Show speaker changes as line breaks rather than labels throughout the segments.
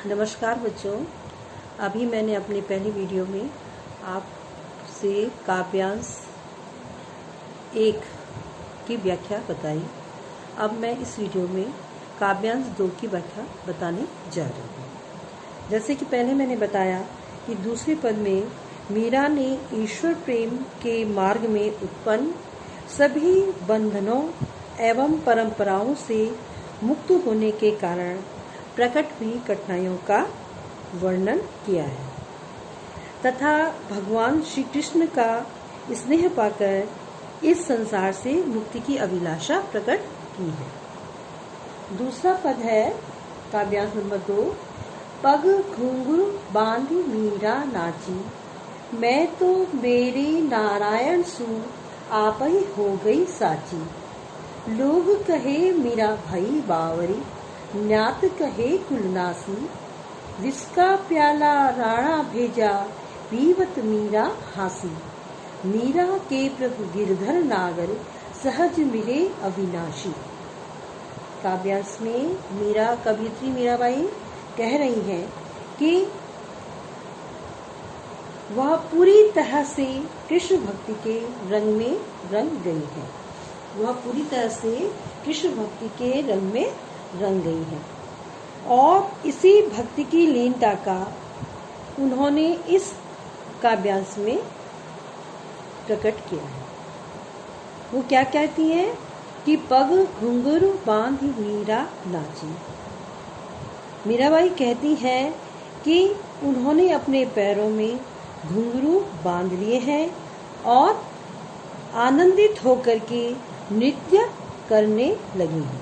नमस्कार बच्चों। अभी मैंने अपनी पहली वीडियो में आपसे काव्यांश 1 की व्याख्या बताई। अब मैं इस वीडियो में काव्यांश 2 की व्याख्या बताने जा रही हूँ। जैसे कि पहले मैंने बताया कि दूसरे पद में मीरा ने ईश्वर प्रेम के मार्ग में उत्पन्न सभी बंधनों एवं परंपराओं से मुक्त होने के कारण प्रकट हुई कठिनाइयों का वर्णन किया है तथा भगवान श्री कृष्ण का स्नेह पाकर इस संसार से मुक्ति की अभिलाषा प्रकट की है। दूसरा पद है काव्यांश नंबर 2। पग घुंघरू बांधी मीरा नाची, मैं तो मेरे नारायण सु आप ही हो गई साची। लोग कहे मीरा भाई बावरी, न्यात कहे कुलनासी। जिसका प्याला राणा भेजा, पीवत मीरा हासी। मीरा के प्रभु गिरधर नागर, सहज मिले अविनाशी। काव्यांश में मीरा कवियत्री मीराबाई कह रही हैं कि वह पूरी तरह से कृष्ण भक्ति के रंग में रंग गई है। वह पूरी तरह से कृष्ण भक्ति के रंग में रंग गई है और इसी भक्ति की लीनता का उन्होंने इस काव्यांश में प्रकट किया है। वो क्या कहती हैं कि पग घुंघरू बांधी मीरा नाची। मीराबाई कहती है कि उन्होंने अपने पैरों में घुंघरू बांध लिए हैं और आनंदित होकर के नृत्य करने लगी हैं।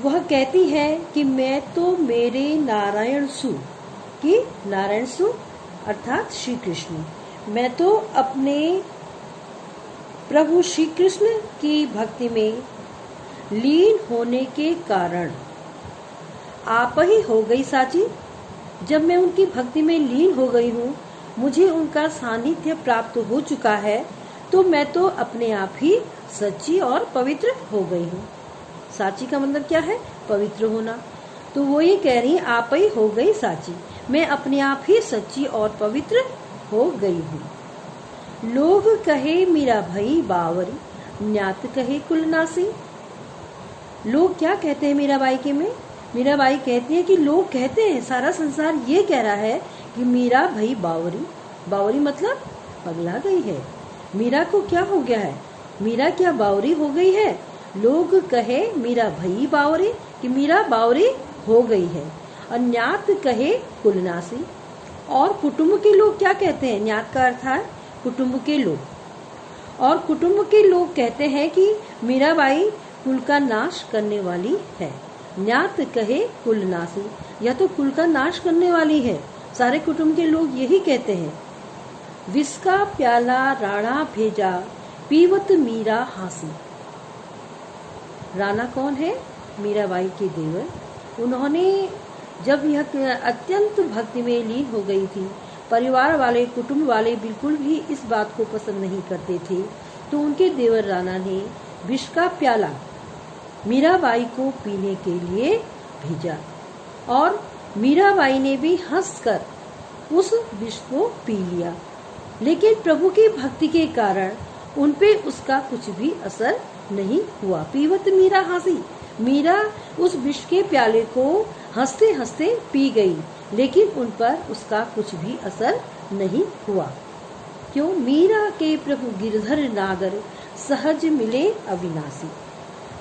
वह कहती है कि मैं तो मेरे नारायण सु की नारायण सु अर्थात श्री कृष्ण, मैं तो अपने प्रभु श्री कृष्ण की भक्ति में लीन होने के कारण आप ही हो गई साची। जब मैं उनकी भक्ति में लीन हो गई हूँ, मुझे उनका सानिध्य प्राप्त हो चुका है, तो मैं तो अपने आप ही सच्ची और पवित्र हो गई हूँ। साची का मतलब क्या है? पवित्र होना। तो वो ये कह रही आप ही हो गई साची, मैं अपने आप ही सच्ची और पवित्र हो गई हूँ। लोग कहे मीरा भई बावरी, न्यात कहे कुलनासी। लोग क्या कहते हैं मीराबाई के में? मीराबाई कहती है कि लोग कहते हैं, सारा संसार ये कह रहा है कि मीरा भई बावरी। बावरी मतलब पगला गई है। मीरा को क्या हो गया है? मीरा क्या बावरी हो गई है? लोग कहे मीरा भई बावरी, कि मीरा बावरी हो गई है। और न्यात कहे कुलनासी। और कुटुंब के लोग क्या कहते हैं? न्यात का अर्थ है कुटुंब के लोग। और कुटुंब के लोग कहते हैं कि मीराबाई कुल का नाश करने वाली है। न्यात कहे कुलनासी, या तो कुल का नाश करने वाली है। सारे कुटुंब के लोग यही कहते हैं। विस्का प्याला राणा भेजा, पीवत मीरा हासी। राणा कौन है? मीराबाई के देवर। उन्होंने जब यह अत्यंत भक्ति में लीन हो गई थी, परिवार वाले कुटुंब वाले बिल्कुल भी इस बात को पसंद नहीं करते थे, तो उनके देवर राणा ने विष का प्याला मीराबाई को पीने के लिए भेजा और मीराबाई ने भी हंसकर उस विष को पी लिया। लेकिन प्रभु की भक्ति के कारण उनपे उसका कुछ भी असर नहीं हुआ। पीवत मीरा हासी, मीरा उस विष के प्याले को हंसते हंसते पी गई, लेकिन उन पर उसका कुछ भी असर नहीं हुआ। क्यों? मीरा के प्रभु गिरधर नागर, सहज मिले अविनाशी।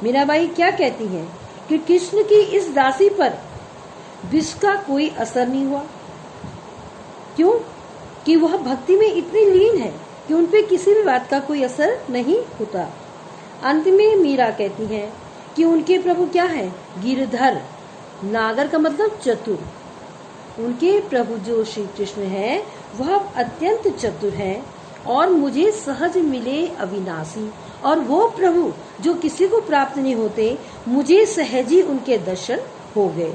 मीराबाई क्या कहती हैं कि कृष्ण की इस दासी पर विष का कोई असर नहीं हुआ। क्यों? कि वह भक्ति में इतनी लीन है कि उनपे किसी भी बात का कोई असर नहीं होता। अंत में मीरा कहती हैं कि उनके प्रभु क्या है? गिरधर। नागर का मतलब चतुर। उनके प्रभु जो श्री कृष्ण है वह अत्यंत चतुर है और मुझे सहज मिले अविनाशी। और वो प्रभु जो किसी को प्राप्त नहीं होते, मुझे सहज ही उनके दर्शन हो गए।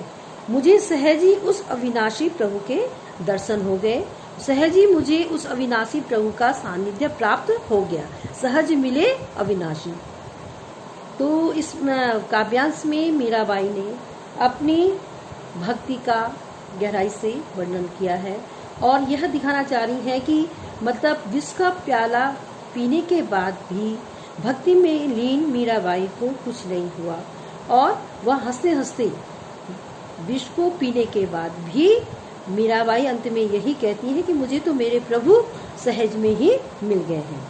मुझे सहज ही उस अविनाशी प्रभु के दर्शन हो गए। सहज ही मुझे उस अविनाशी प्रभु का सानिध्य प्राप्त हो गया। सहज मिले अविनाशी। तो इस काव्यांश में मीराबाई ने अपनी भक्ति का गहराई से वर्णन किया है और यह दिखाना चाह रही है कि मतलब विष का प्याला पीने के बाद भी भक्ति में लीन मीराबाई को कुछ नहीं हुआ और वह हंसते हंसते विष को पीने के बाद भी मीराबाई अंत में यही कहती है कि मुझे तो मेरे प्रभु सहज में ही मिल गए हैं।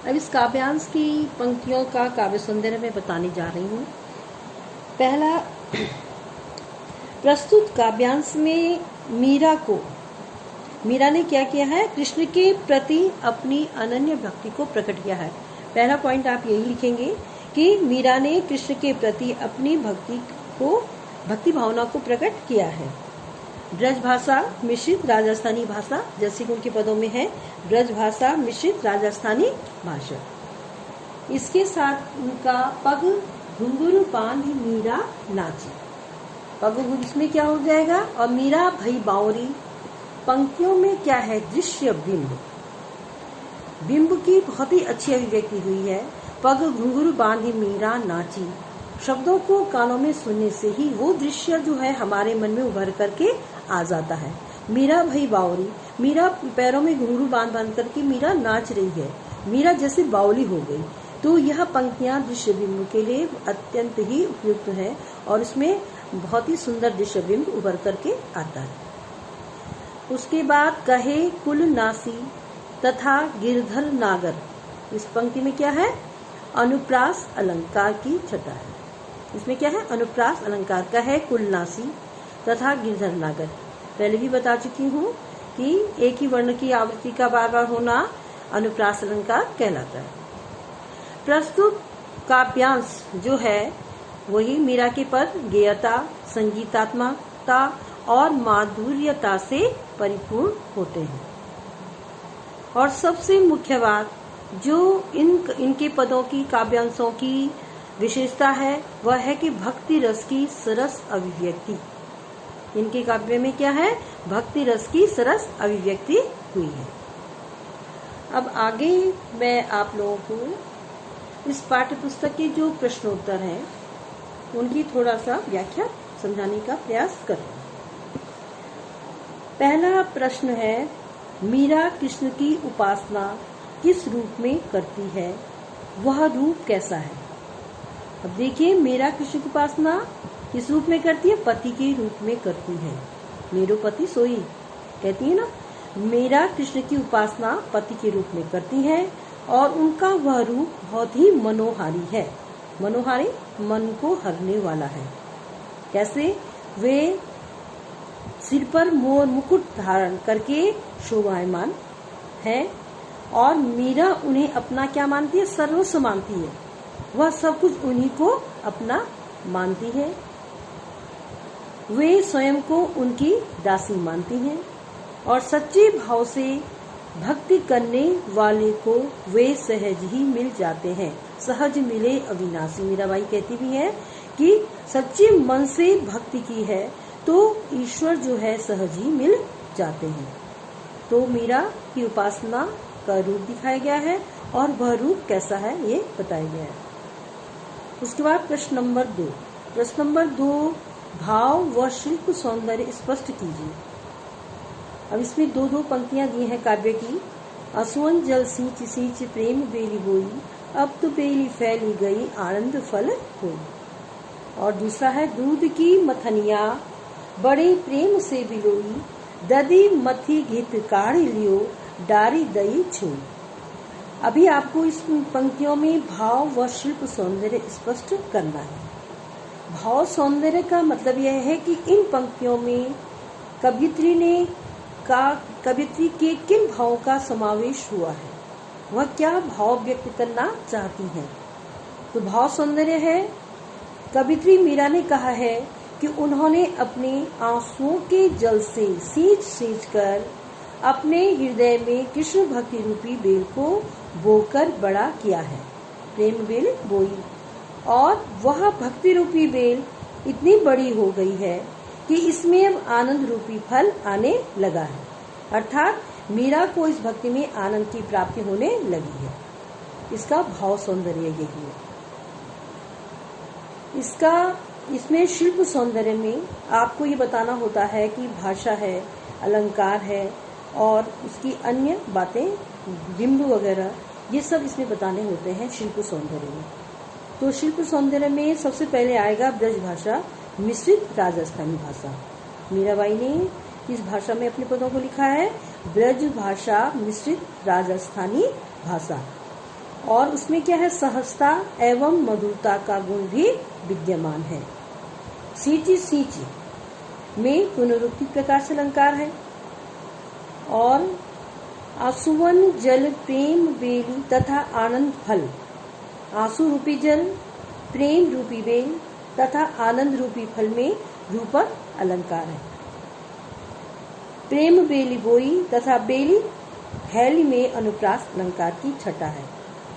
अब इस काव्यांश की पंक्तियों का काव्य सौंदर्य मैं बताने जा रही हूँ। पहला, प्रस्तुत काव्यांश में मीरा ने क्या किया है, कृष्ण के प्रति अपनी अनन्य भक्ति को प्रकट किया है। पहला पॉइंट आप यही लिखेंगे कि मीरा ने कृष्ण के प्रति अपनी भक्ति भावना को प्रकट किया है। ब्रज भाषा मिश्रित राजस्थानी भाषा, जैसे कि उनके पदों में है ब्रज भाषा मिश्रित राजस्थानी भाषा। इसके साथ उनका पग घुंघरू बांध मीरा नाची, पग इसमें क्या हो जाएगा, और मीरा भई बावरी। पंक्तियों में क्या है, दृश्य बिंब की बहुत ही अच्छी अभिव्यक्ति हुई है। पग घुंघरू बांधी मीरा नाची, शब्दों को कानों में सुनने से ही वो दृश्य जो है हमारे मन में उभर करके आ जाता है। मीरा भई बावरी, मीरा पैरों में घुंघरू बांध करके मीरा नाच रही है, मीरा जैसे बावली हो गई। तो यह पंक्तियां दृश्य बिंब के लिए अत्यंत ही उपयुक्त है और इसमें बहुत ही सुंदर दृश्य बिंब उभर करके आता है। उसके बाद कहे कुल नासी तथा गिरधर नागर, इस पंक्ति में क्या है, अनुप्रास अलंकार की छटा है। इसमें क्या है, अनुप्रास अलंकार। कहे कुलनासी तथा गिरधर नागर, पहले भी बता चुकी हूँ कि एक ही वर्ण की आवृत्ति का बार बार होना अनुप्रास अलंकार कहलाता है। प्रस्तुत काव्यांश जो है वही मीरा के पद गेयता, संगीतात्मकता और माधुर्यता से परिपूर्ण होते हैं। और सबसे मुख्य बात जो इनके पदों की काव्यांशों की विशेषता है वह है कि भक्ति रस की सरस अभिव्यक्ति। इनके काव्य में क्या है, भक्ति रस की सरस अभिव्यक्ति हुई है। अब आगे मैं आप लोगों को इस पाठ्य पुस्तक के जो प्रश्नोत्तर हैं उनकी थोड़ा सा व्याख्या समझाने का प्रयास करें। पहला प्रश्न है, मीरा कृष्ण की उपासना किस रूप में करती है, वह रूप कैसा है। अब देखिए, मीरा कृष्ण की उपासना किस रूप में करती है, पति के रूप में करती है। मेरो पति सोई कहती है ना, मीरा कृष्ण की उपासना पति के रूप में करती है और उनका वह रूप बहुत ही मनोहारी है। मनोहारी मन को हरने वाला है। कैसे, वे सिर पर मोर मुकुट धारण करके शोभायमान है और मीरा उन्हें अपना क्या मानती है, सर्वस्व मानती है। वह सब कुछ उन्हीं को अपना मानती है। वे स्वयं को उनकी दासी मानती हैं और सच्चे भाव से भक्ति करने वाले को वे सहज ही मिल जाते हैं। सहज मिले अविनाशी, मीराबाई कहती भी है कि सच्चे मन से भक्ति की है तो ईश्वर जो है सहज ही मिल जाते हैं। तो मीरा की उपासना का रूप दिखाया गया है और वह रूप कैसा है ये बताया गया है। उसके बाद प्रश्न नंबर 2, भाव व शिल्प सौंदर्य स्पष्ट कीजिए। अब इसमें दो पंक्तियां दी हैं काव्य की। असुवन जल सींच सींच प्रेम बेली बोई, अब तो बेली फैली गई आनंद फल होई। और दूसरा है, दूध की मथनिया बड़े प्रेम से बिलोई, ददी मथी घित काढ़ लियो डारी दई छुई। अभी आपको इस पंक्तियों में भाव व शिल्प सौंदर्य स्पष्ट करना है। भाव सौंदर्य का मतलब यह है कि इन पंक्तियों में कवियत्री के किन भावों का समावेश हुआ है, वह क्या भाव व्यक्त करना चाहती हैं। तो भाव सौंदर्य है, कवियत्री मीरा ने कहा है कि उन्होंने अपने आंसुओं के जल से सींच कर अपने हृदय में कृष्ण भक्ति रूपी बेल को बोकर बड़ा किया है। प्रेम बेल बोई और वह भक्ति रूपी बेल इतनी बड़ी हो गई है कि इसमें अब आनंद रूपी फल आने लगा है। अर्थात मीरा को इस भक्ति में आनंद की प्राप्ति होने लगी है। इसका भाव सौंदर्य यही है। इसका इसमें शिल्प सौंदर्य में आपको ये बताना होता है कि भाषा है, अलंकार है और उसकी अन्य बातें, बिंब वगैरह, ये सब इसमें बताने होते हैं शिल्प सौंदर्य में। तो शिल्प सौंदर्य में सबसे पहले आएगा ब्रज भाषा मिश्रित राजस्थानी भाषा। मीराबाई ने इस भाषा में अपने पदों को लिखा है ब्रज भाषा मिश्रित राजस्थानी भाषा, और उसमें क्या है, सहजता एवं मधुरता का गुण भी विद्यमान है। सींची सींची में पुनरुक्ति प्रकार से अलंकार है, और आसुवन जल प्रेम बेली तथा आनंद फल, आंसू रूपी जल, प्रेम रूपी बेल तथा आनंद रूपी फल में रूपक अलंकार है। प्रेम बेली बोई तथा बेली हैली में अनुप्रास अलंकार की छटा है।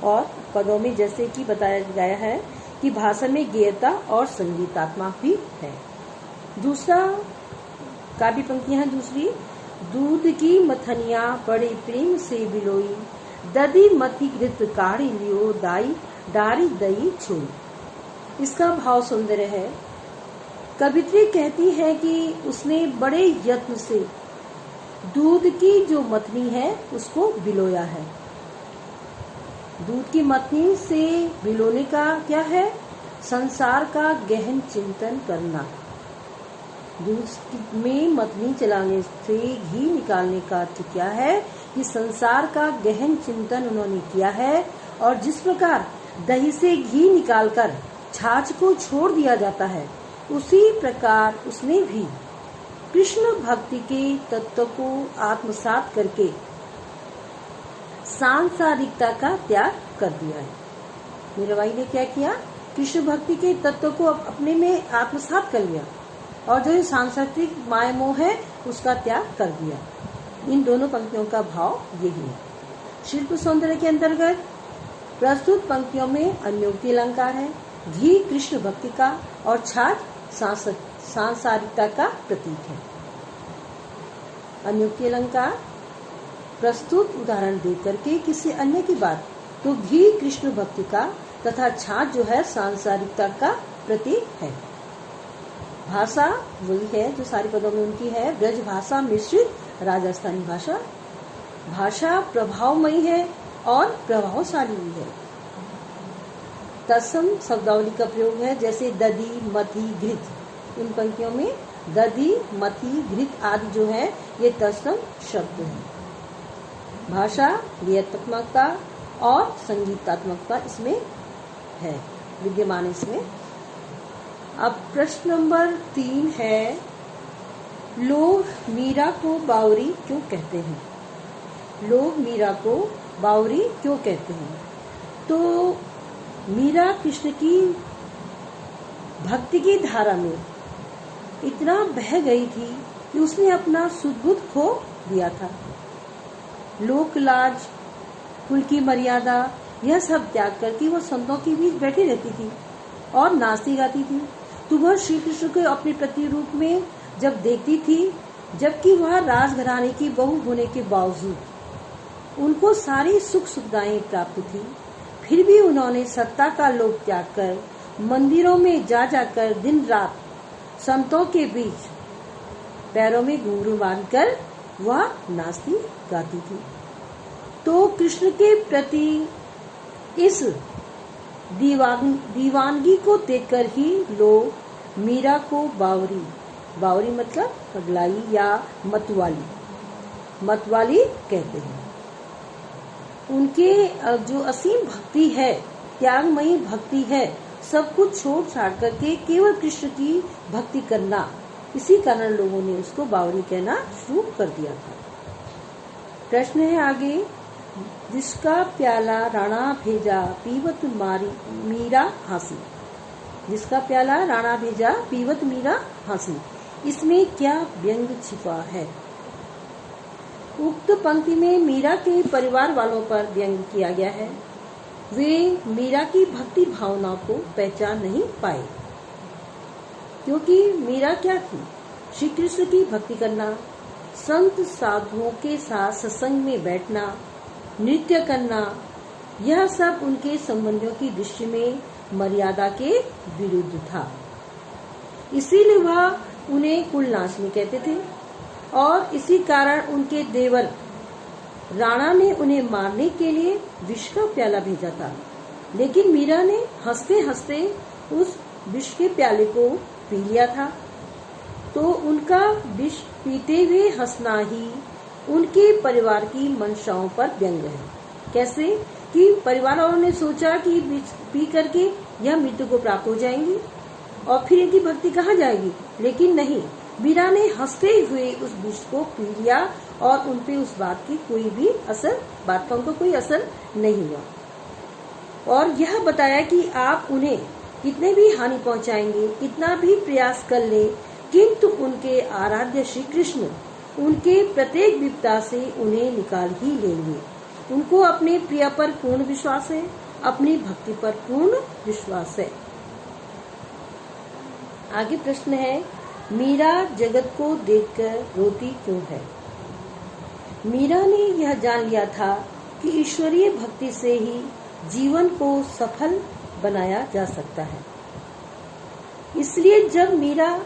और पदों में जैसे कि बताया गया है कि भाषा में गेयता और संगीतात्मक भी है। दूसरा काव्य पंक्तियां हैं। दूसरी, दूध की मथनिया बड़े प्रेम से बिलोई, दधी मथी घृत काढ़ी लियो दाई डारी दई छोई। इसका भाव सुंदर है। कवित्री कहती है कि उसने बड़े यत्न से दूध की जो मथनी है उसको बिलोया है। दूध की मथनी से बिलोने का क्या है, संसार का गहन चिंतन करना। दूध में मथनी चलाने से घी निकालने का अर्थ क्या है कि संसार का गहन चिंतन उन्होंने किया है। और जिस प्रकार दही से घी निकालकर छाछ को छोड़ दिया जाता है, उसी प्रकार उसने भी कृष्ण भक्ति के तत्व को आत्मसात करके सांसारिकता का त्याग कर दिया है। मीराबाई ने क्या किया, कृष्ण भक्ति के तत्व को अपने में आत्मसात कर लिया और जो सांसारिक माया मोह है उसका त्याग कर दिया। इन दोनों पंक्तियों का भाव यही है। शिल्प सौंदर्य के अंतर्गत प्रस्तुत पंक्तियों में अन्योक्ति अलंकार है। घी कृष्ण भक्ति का और छाछ सांसारिकता का प्रतीक है। अन्योक्ति अलंकार प्रस्तुत उदाहरण दे करके किसी अन्य की बात, तो घी कृष्ण भक्ति का तथा छाछ जो है सांसारिकता का प्रतीक है। भाषा वही है जो सारी पदों में उनकी है, ब्रज भाषा मिश्रित राजस्थानी भाषा। भाषा प्रभावमयी है और प्रभावशाली भी है। तत्सम शब्दावली का प्रयोग है, जैसे दधी मथी घृत। इन पंक्तियों में दधी मथी घृत आदि जो है ये तत्सम शब्द है। भाषा गीतात्मकता और संगीतात्मकता इसमें है, विद्यमान इसमें। अब प्रश्न नंबर 3 है, लोग मीरा को बावरी क्यों कहते हैं? लोग मीरा को बावरी क्यों कहते हैं? तो मीरा कृष्ण की भक्ति की धारा में इतना बह गई थी कि उसने अपना सुध-बुध खो दिया था। लोक लाज, कुल की मर्यादा, यह सब त्याग करके वह संतों के बीच बैठी रहती थी और नाचती गाती थी। तो वह श्री कृष्ण को अपने प्रतिरूप में जब देखती थी, जबकि वह राजघराने की बहू होने के बावजूद उनको सारी सुख सुविधाएं प्राप्त थी, फिर भी उन्होंने सत्ता का लोभ त्याग कर मंदिरों में जा जाकर दिन रात संतों के बीच पैरों में घुंघरू बांधकर वह नाचती गाती थी। तो कृष्ण के प्रति इस दीवानगी को देखकर ही लोग मीरा को बावरी, बावरी मतलब पगलाई या मतवाली कहते हैं। उनके जो असीम भक्ति है, त्यागमयी भक्ति है, सब कुछ छोड़ छाड़ करके केवल कृष्ण की भक्ति करना, इसी कारण लोगों ने उसको बावरी कहना शुरू कर दिया था। प्रश्न है आगे, जिसका प्याला राणा भेजा पीवत मारी मीरा हंसी। जिसका प्याला राणा भेजा पीवत मीरा हंसी, इसमें क्या व्यंग छिपा है? उक्त पंक्ति में मीरा के परिवार वालों पर व्यंग किया गया है। वे मीरा की भक्ति भावना को पहचान नहीं पाए, क्योंकि मीरा क्या थी? श्री कृष्ण की भक्ति करना, संत साधुओं के साथ सत्संग में बैठना, नृत्य करना, यह सब उनके संबंधियों की दृष्टि में मर्यादा के विरुद्ध था। इसीलिए वह उन्हें कुलनाशनी कहते थे और इसी कारण उनके देवर राणा ने उन्हें मारने के लिए विष का प्याला भेजा था। लेकिन मीरा ने हंसते हंसते उस विष के प्याले को पी लिया था। तो उनका विष पीते हुए हंसना ही उनके परिवार की मंशाओं पर व्यंग है। कैसे कि परिवार वालों ने सोचा कि विष पी करके यह मृत्यु को प्राप्त हो जाएंगी और फिर इनकी भक्ति कहाँ जाएगी, लेकिन नहीं, मीरा ने हंसते हुए उस विष को पी लिया और उनपे उस बात की कोई भी असर, बात का उनको कोई असर नहीं हुआ। और यह बताया कि आप उन्हें कितने भी हानि पहुंचाएंगे, कितना भी प्रयास कर ले, किंतु उनके आराध्य श्री कृष्ण उनके प्रत्येक विपदा से उन्हें निकाल ही लेंगे। उनको अपने प्रिय पर पूर्ण विश्वास है, अपनी भक्ति पर पूर्ण विश्वास है। आगे प्रश्न है, मीरा जगत को देखकर रोती क्यों है? मीरा ने यह जान लिया था कि ईश्वरीय भक्ति से ही जीवन को सफल बनाया जा सकता है। इसलिए जब मीरा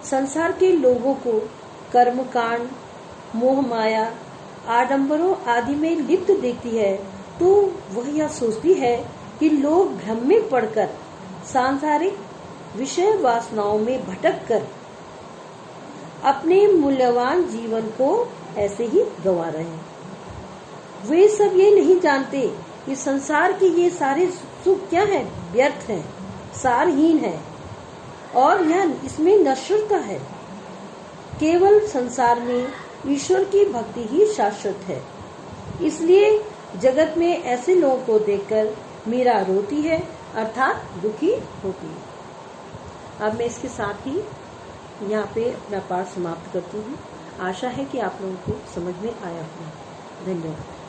संसार के लोगों को कर्मकांड, मोह माया, आडंबरों आदि में लिप्त देखती है तो वह यह सोचती है कि लोग भ्रम में पड़कर सांसारिक विषय वासनाओं में भटककर अपने मूल्यवान जीवन को ऐसे ही गंवा रहे हैं। वे सब ये नहीं जानते कि संसार के ये सारे सुख क्या है, व्यर्थ है, सारहीन है और यह इसमें नश्वरता है। केवल संसार में ईश्वर की भक्ति ही शाश्वत है। इसलिए जगत में ऐसे लोगों को देखकर मीरा रोती है, अर्थात दुखी होती है। अब मैं इसके साथ ही यहाँ पे अपना पाठ समाप्त करती हूँ। आशा है कि आप लोगों को समझ में आया होगा। धन्यवाद।